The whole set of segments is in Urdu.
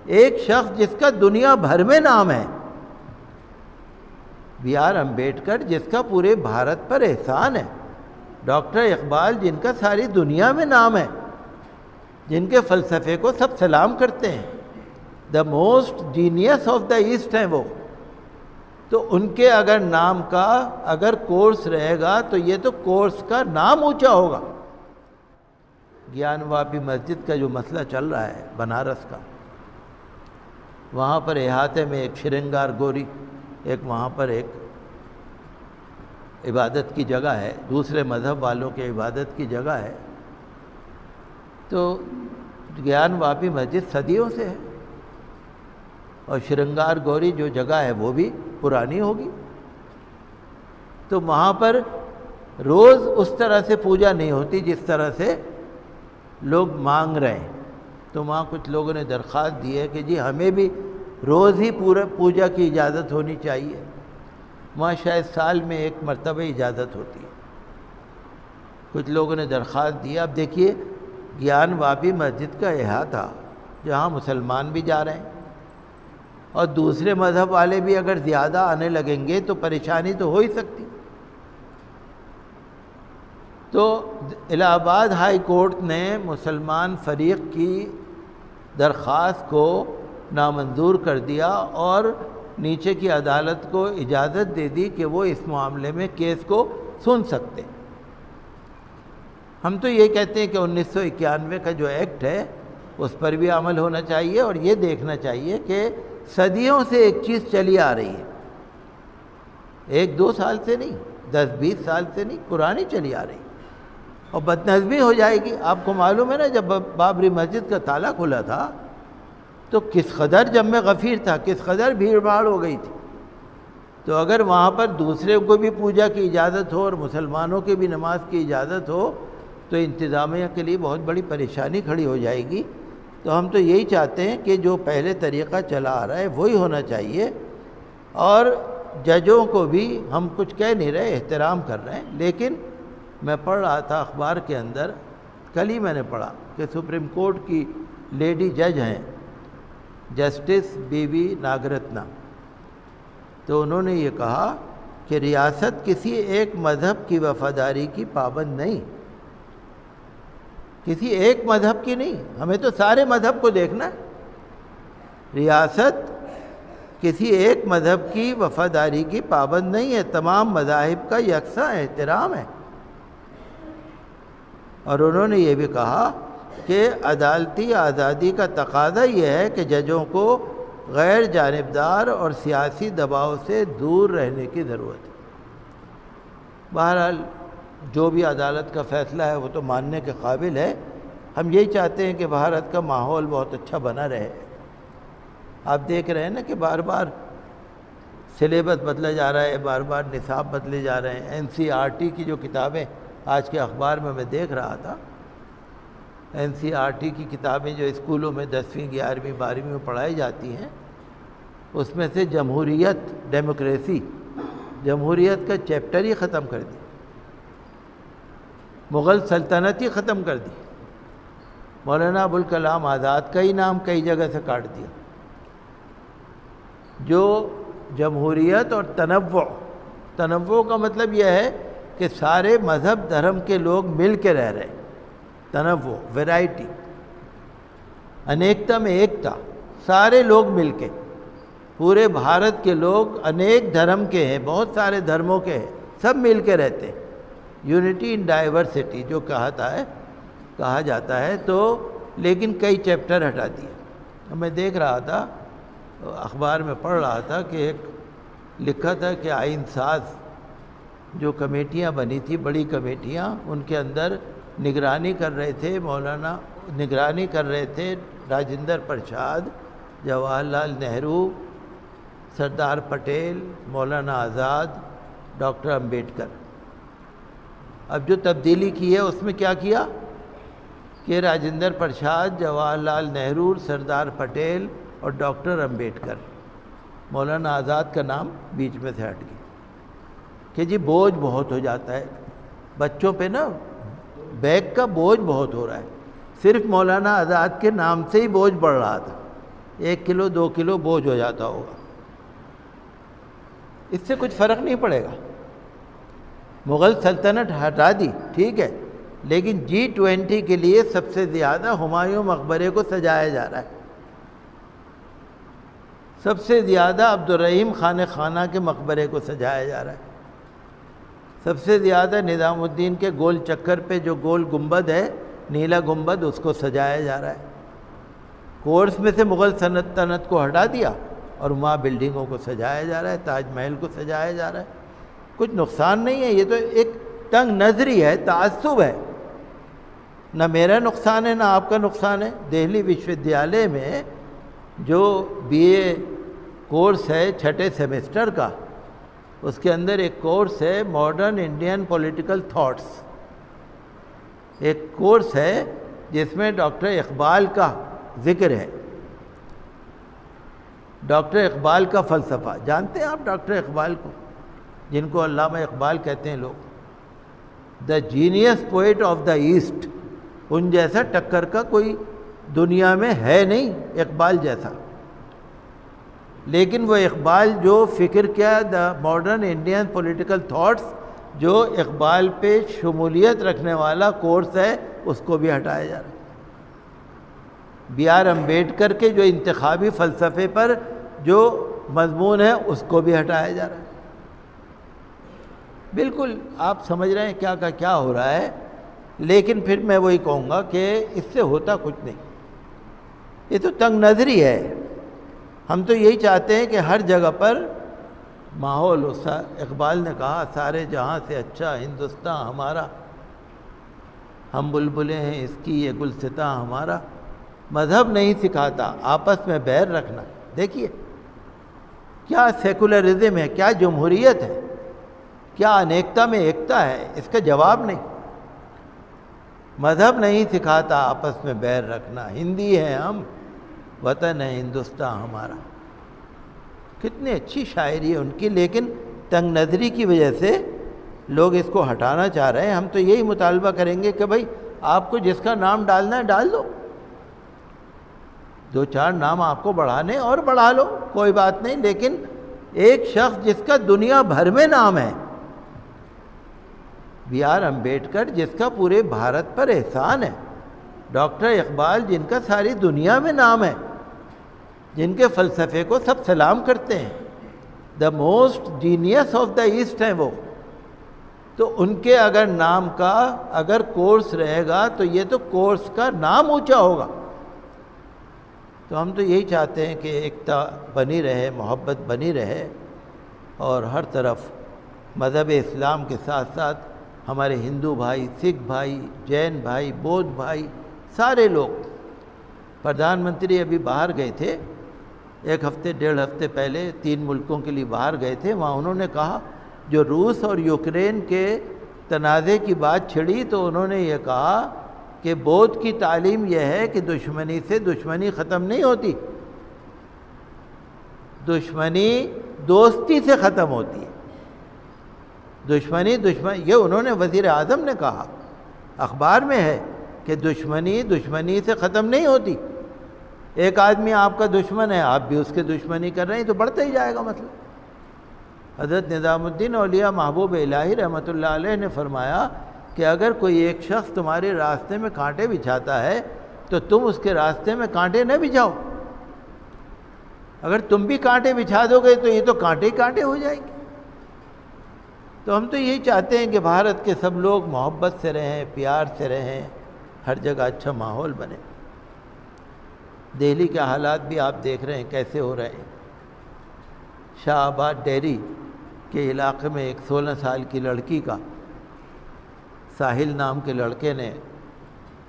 ایک شخص جس کا دنیا بھر میں نام ہے، بی آر امبیڈکر، جس کا پورے بھارت پر احسان ہے، ڈاکٹر اقبال جن کا ساری دنیا میں نام ہے، جن کے فلسفے کو سب سلام کرتے ہیں، the most genius of the east ہیں وہ، تو ان کے اگر نام کا اگر کورس رہے گا تو یہ تو کورس کا نام اونچا ہوگا۔ گیان واپی مسجد کا جو مسئلہ چل رہا ہے بنارس کا، وہاں پر احاطے میں ایک شرنگار گوری، ایک وہاں پر ایک عبادت کی جگہ ہے، دوسرے مذہب والوں کے عبادت کی جگہ ہے، تو گیان واپی مسجد صدیوں سے ہے، اور شرنگار گوری جو جگہ ہے وہ بھی پرانی ہوگی، تو وہاں پر روز اس طرح سے پوجا نہیں ہوتی جس طرح سے لوگ مانگ رہے ہیں۔ تو وہاں کچھ لوگوں نے درخواست دی ہے کہ جی ہمیں بھی روز ہی پوجا کی اجازت ہونی چاہیے، وہاں شاید سال میں ایک مرتبہ اجازت ہوتی ہے۔ کچھ لوگوں نے درخواست دی۔ اب دیکھیے گیان واپی مسجد کا احاطہ جہاں مسلمان بھی جا رہے ہیں اور دوسرے مذہب والے بھی اگر زیادہ آنے لگیں گے تو پریشانی تو ہو ہی سکتی۔ تو الہ آباد ہائی کورٹ نے مسلمان فریق کی درخواست کو نامنظور کر دیا اور نیچے کی عدالت کو اجازت دے دی کہ وہ اس معاملے میں کیس کو سن سکتے۔ ہم تو یہ کہتے ہیں کہ 1991 کا جو ایکٹ ہے اس پر بھی عمل ہونا چاہیے، اور یہ دیکھنا چاہیے کہ صدیوں سے ایک چیز چلی آ رہی ہے، 1-2 سال سے نہیں، 10-20 سال سے نہیں، پرانی چلی آ رہی ہے، اور بدنظمی ہو جائے گی۔ آپ کو معلوم ہے نا جب بابری مسجد کا تالا کھلا تھا تو کس قدر جم غفیر تھا، کس قدر بھیڑ بھاڑ ہو گئی تھی، تو اگر وہاں پر دوسرے کو بھی پوجا کی اجازت ہو اور مسلمانوں کی بھی نماز کی اجازت ہو تو انتظامیہ کے لیے بہت بڑی پریشانی کھڑی ہو جائے گی۔ تو ہم تو یہی چاہتے ہیں کہ جو پہلے طریقہ چلا آ رہا ہے وہی ہونا چاہیے، اور ججوں کو بھی ہم کچھ کہہ نہیں رہے، احترام کر رہے ہیں، لیکن میں پڑھ رہا تھا اخبار کے اندر، کل ہی میں نے پڑھا کہ سپریم کورٹ کی لیڈی جج ہیں جسٹس بی وی ناگرتنا، تو انہوں نے یہ کہا کہ ریاست کسی ایک مذہب کی وفاداری کی پابند نہیں، کسی ایک مذہب کی نہیں، ہمیں تو سارے مذہب کو دیکھنا ہے۔ ریاست کسی ایک مذہب کی وفاداری کی پابند نہیں ہے، تمام مذاہب کا یکساں احترام ہے۔ اور انہوں نے یہ بھی کہا کہ عدالتی آزادی کا تقاضا یہ ہے کہ ججوں کو غیر جانبدار اور سیاسی دباؤ سے دور رہنے کی ضرورت ہے۔ بہرحال جو بھی عدالت کا فیصلہ ہے وہ تو ماننے کے قابل ہے، ہم یہی چاہتے ہیں کہ بھارت کا ماحول بہت اچھا بنا رہے۔ آپ دیکھ رہے ہیں نا کہ بار بار سلیبس بدلا جا رہا ہے، بار بار نصاب بدلے جا رہے ہیں۔ NCERT کی جو کتابیں آج کے اخبار میں دیکھ رہا تھا، NCERT کی کتابیں جو اسکولوں میں 10ویں 11ویں 12ویں میں پڑھائی جاتی ہیں، اس میں سے جمہوریت، ڈیموکریسی، جمہوریت کا چیپٹر ہی ختم کر دی، مغل سلطنت ہی ختم کر دی، مولانا ابوالکلام آزاد کا ہی نام کئی جگہ سے کاٹ دیا۔ جو جمہوریت اور تنوع کا مطلب یہ ہے کہ سارے مذہب دھرم کے لوگ مل کے رہ رہے ہیں، تنوع، ویرائٹی، انیکتا میں ایکتا، سارے لوگ مل کے، پورے بھارت کے لوگ انیک دھرم کے ہیں، بہت سارے دھرموں کے ہیں، سب مل کے رہتے ہیں، یونٹی ان ڈائیورسٹی جو کہا جاتا ہے۔ تو لیکن کئی چیپٹر ہٹا دیے۔ میں دیکھ رہا تھا، اخبار میں پڑھ رہا تھا کہ ایک لکھا تھا کہ آئین ساز جو کمیٹیاں بنی تھی، بڑی کمیٹیاں، ان کے اندر نگرانی کر رہے تھے راجندر پرساد، جواہر لال نہرو، سردار پٹیل، مولانا آزاد، ڈاکٹر امبیڈکر۔ اب جو تبدیلی کی ہے اس میں کیا کیا کہ راجندر پرساد، جواہر لال نہرو، سردار پٹیل اور ڈاکٹر امبیڈکر، مولانا آزاد کا نام بیچ میں سے ہٹ گیا کہ جی بوجھ بہت ہو جاتا ہے بچوں پہ نا، بیگ کا بوجھ بہت ہو رہا ہے۔ صرف مولانا آزاد کے نام سے ہی بوجھ بڑھ رہا تھا، 1 کلو 2 کلو بوجھ ہو جاتا ہوگا، اس سے کچھ فرق نہیں پڑے گا۔ مغل سلطنت ہٹا دی ٹھیک ہے، لیکن G20 کے لیے سب سے زیادہ ہمایوں مقبرے کو سجایا جا رہا ہے، سب سے زیادہ عبدالرحیم خانہ کے مقبرے کو سجایا جا رہا ہے، سب سے زیادہ نظام الدین کے گول چکر پہ جو گول گنبد ہے، نیلا گنبد، اس کو سجایا جا رہا ہے۔ کورس میں سے مغل سلطنت کو ہٹا دیا اور وہاں بلڈنگوں کو سجایا جا رہا ہے، تاج محل کو سجایا جا رہا ہے۔ کچھ نقصان نہیں ہے، یہ تو ایک تنگ نظری ہے، تعصب ہے، نہ میرا نقصان ہے نہ آپ کا نقصان ہے۔ دہلی وشودیالیہ میں جو BA کورس ہے 6 سیمسٹر کا، اس کے اندر ایک کورس ہے ماڈرن انڈین پولیٹیکل تھاٹس، ایک کورس ہے جس میں ڈاکٹر اقبال کا ذکر ہے، ڈاکٹر اقبال کا فلسفہ۔ جانتے ہیں آپ ڈاکٹر اقبال کو، جن کو علامہ اقبال کہتے ہیں لوگ، the genius poet of the east, ان جیسا ٹکر کا کوئی دنیا میں ہے نہیں اقبال جیسا۔ لیکن وہ اقبال جو فکر کیا، the modern Indian political thoughts, جو اقبال پہ شمولیت رکھنے والا کورس ہے، اس کو بھی ہٹایا جا رہا ہے۔ BR امبیڈکر کے جو انتخابی فلسفے پر جو مضمون ہے، اس کو بھی ہٹایا جا رہا ہے۔ بالکل آپ سمجھ رہے ہیں کیا کا کیا ہو رہا ہے، لیکن پھر میں وہی کہوں گا کہ اس سے ہوتا کچھ نہیں، یہ تو تنگ نظری ہے۔ ہم تو یہی چاہتے ہیں کہ ہر جگہ پر ماحول، اقبال نے کہا سارے جہاں سے اچھا ہندوستان ہمارا، ہم بلبلیں ہیں اس کی یہ گلستاں ہمارا، مذہب نہیں سکھاتا آپس میں بیر رکھنا۔ دیکھیے کیا سیکولرزم ہے، کیا جمہوریت ہے، کیا انیکتا میں ایکتا ہے، اس کا جواب نہیں۔ مذہب نہیں سکھاتا آپس میں بیر رکھنا، ہندی ہیں ہم، وطن ہے ہندوستان ہمارا۔ کتنی اچھی شاعری ہے ان کی، لیکن تنگ نظری کی وجہ سے لوگ اس کو ہٹانا چاہ رہے ہیں۔ ہم تو یہی مطالبہ کریں گے کہ بھائی آپ کو جس کا نام ڈالنا ہے ڈال دو، 2-4 نام آپ کو بڑھانے اور بڑھا لو، کوئی بات نہیں، لیکن ایک شخص جس کا دنیا بھر میں نام ہے، BR امبیڈکر جس کا پورے بھارت پر احسان ہے، ڈاکٹر اقبال جن کا ساری دنیا میں نام ہے، جن کے فلسفے کو سب سلام کرتے ہیں، the most genius of the east ہیں وہ، تو ان کے اگر نام کا اگر کورس رہے گا تو یہ تو کورس کا نام اونچا ہوگا۔ تو ہم تو یہی چاہتے ہیں کہ ایکتا بنی رہے، محبت بنی رہے، اور ہر طرف مذہب اسلام کے ساتھ ساتھ ہمارے ہندو بھائی، سکھ بھائی، جین بھائی، بودھ بھائی، سارے لوگ۔ پردھان منتری ابھی باہر گئے تھے، 1 ہفتے 1.5 ہفتے پہلے 3 ملکوں کے لیے باہر گئے تھے، وہاں انہوں نے کہا، جو روس اور یوکرین کے تنازع کی بات چھڑی تو انہوں نے یہ کہا کہ بودھ کی تعلیم یہ ہے کہ دشمنی سے دشمنی ختم نہیں ہوتی، دشمنی دوستی سے ختم ہوتی ہے۔ دشمنی یہ انہوں نے وزیر اعظم نے کہا، اخبار میں ہے کہ دشمنی سے ختم نہیں ہوتی۔ ایک آدمی آپ کا دشمن ہے، آپ بھی اس کے دشمنی کر رہے ہیں تو بڑھتا ہی جائے گا مسئلہ۔ حضرت نظام الدین اولیاء محبوب الہی رحمۃ اللہ علیہ نے فرمایا کہ اگر کوئی ایک شخص تمہارے راستے میں کانٹے بچھاتا ہے تو تم اس کے راستے میں کانٹے نہ بچھاؤ۔ اگر تم بھی کانٹے بچھا دو گے تو یہ تو کانٹے ہی کانٹے ہو جائیں گے۔ تو ہم تو یہی چاہتے ہیں کہ بھارت کے سب لوگ محبت سے رہیں، پیار سے رہیں، ہر جگہ اچھا ماحول بنے۔ دہلی کے حالات بھی آپ دیکھ رہے ہیں کیسے ہو رہے ہیں۔ شاہ آباد ڈیری کے علاقے میں ایک 16 سال کی لڑکی کا ساحل نام کے لڑکے نے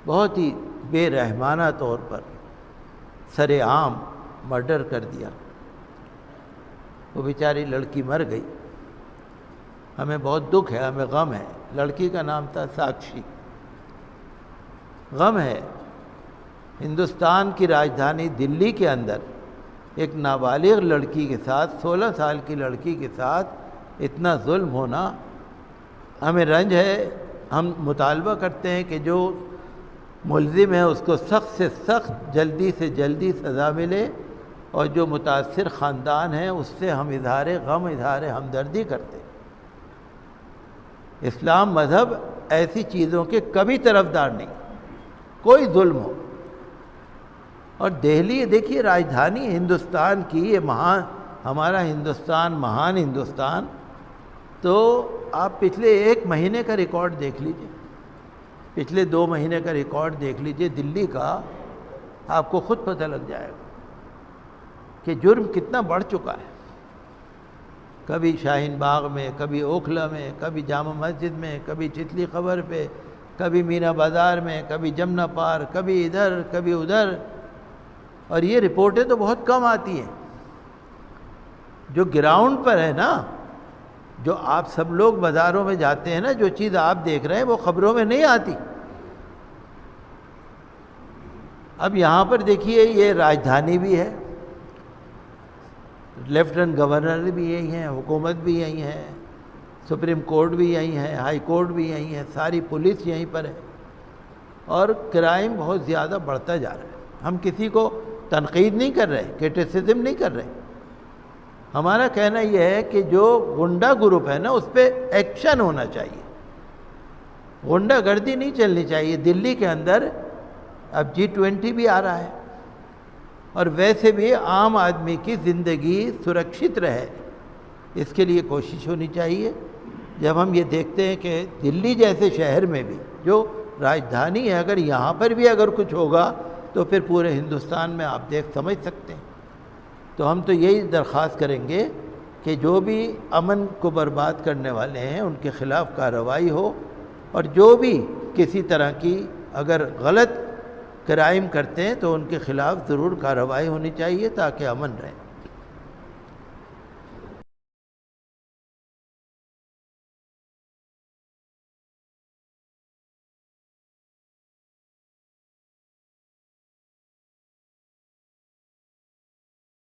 بہت ہی بے رحمانہ طور پر سر عام مرڈر کر دیا۔ وہ بیچاری لڑکی مر گئی۔ ہمیں بہت دکھ ہے، ہمیں غم ہے۔ لڑکی کا نام تھا ساکشی۔ غم ہے، ہندوستان کی راجدھانی دلی کے اندر ایک نابالغ لڑکی کے ساتھ، 16 سال کی لڑکی کے ساتھ اتنا ظلم ہونا ہمیں رنج ہے۔ ہم مطالبہ کرتے ہیں کہ جو ملزم ہے اس کو سخت سے سخت، جلدی سے جلدی سزا ملے، اور جو متاثر خاندان ہیں اس سے ہم اظہار غم اظہار ہمدردی کرتے ہیں۔ اسلام مذہب ایسی چیزوں کے کبھی طرفدار نہیں، کوئی ظلم ہو۔ اور دہلی دیکھیے راجدھانی ہندوستان کی، یہ مہان ہمارا ہندوستان، مہان ہندوستان، تو آپ پچھلے 1 مہینے کا ریکارڈ دیکھ لیجئے، پچھلے 2 مہینے کا ریکارڈ دیکھ لیجئے دلی کا، آپ کو خود پتہ لگ جائے گا کہ جرم کتنا بڑھ چکا ہے۔ کبھی شاہین باغ میں، کبھی اوکھلا میں، کبھی جامع مسجد میں، کبھی چتلی قبر پہ، کبھی مینا بازار میں، کبھی جمنا پارک، کبھی ادھر کبھی ادھر۔ اور یہ رپورٹیں تو بہت کم آتی ہیں، جو گراؤنڈ پر ہے نا، جو آپ سب لوگ بازاروں میں جاتے ہیں نا، جو چیز آپ دیکھ رہے ہیں وہ خبروں میں نہیں آتی۔ اب یہاں پر دیکھیے یہ راجدھانی بھی ہے، لیفٹننٹ گورنر بھی یہی ہیں، حکومت بھی یہی ہے، سپریم کورٹ بھی یہی ہے، ہائی کورٹ بھی یہی ہے، ساری پولیس یہیں پر ہے، اور کرائم بہت زیادہ بڑھتا جا رہا ہے۔ ہم کسی کو تنقید نہیں کر رہے، کرٹیسزم نہیں کر رہے، ہمارا کہنا یہ ہے کہ جو غنڈہ گروپ ہے نا اس پہ ایکشن ہونا چاہیے، غنڈہ گردی نہیں چلنی چاہیے۔ دلی کے اندر اب G20 بھی آ رہا ہے، اور ویسے بھی عام آدمی کی زندگی سرکشت رہے، اس کے لیے کوشش ہونی چاہیے۔ جب ہم یہ دیکھتے ہیں کہ دلی جیسے شہر میں بھی جو راجدھانی ہے، اگر یہاں پر بھی اگر کچھ ہوگا تو پھر پورے ہندوستان میں آپ سمجھ سکتے ہیں۔ تو ہم تو یہی درخواست کریں گے کہ جو بھی امن کو برباد کرنے والے ہیں ان کے خلاف کارروائی ہو، اور جو بھی کسی طرح کی اگر غلط کرائم کرتے ہیں تو ان کے خلاف ضرور کارروائی ہونی چاہیے تاکہ امن رہے۔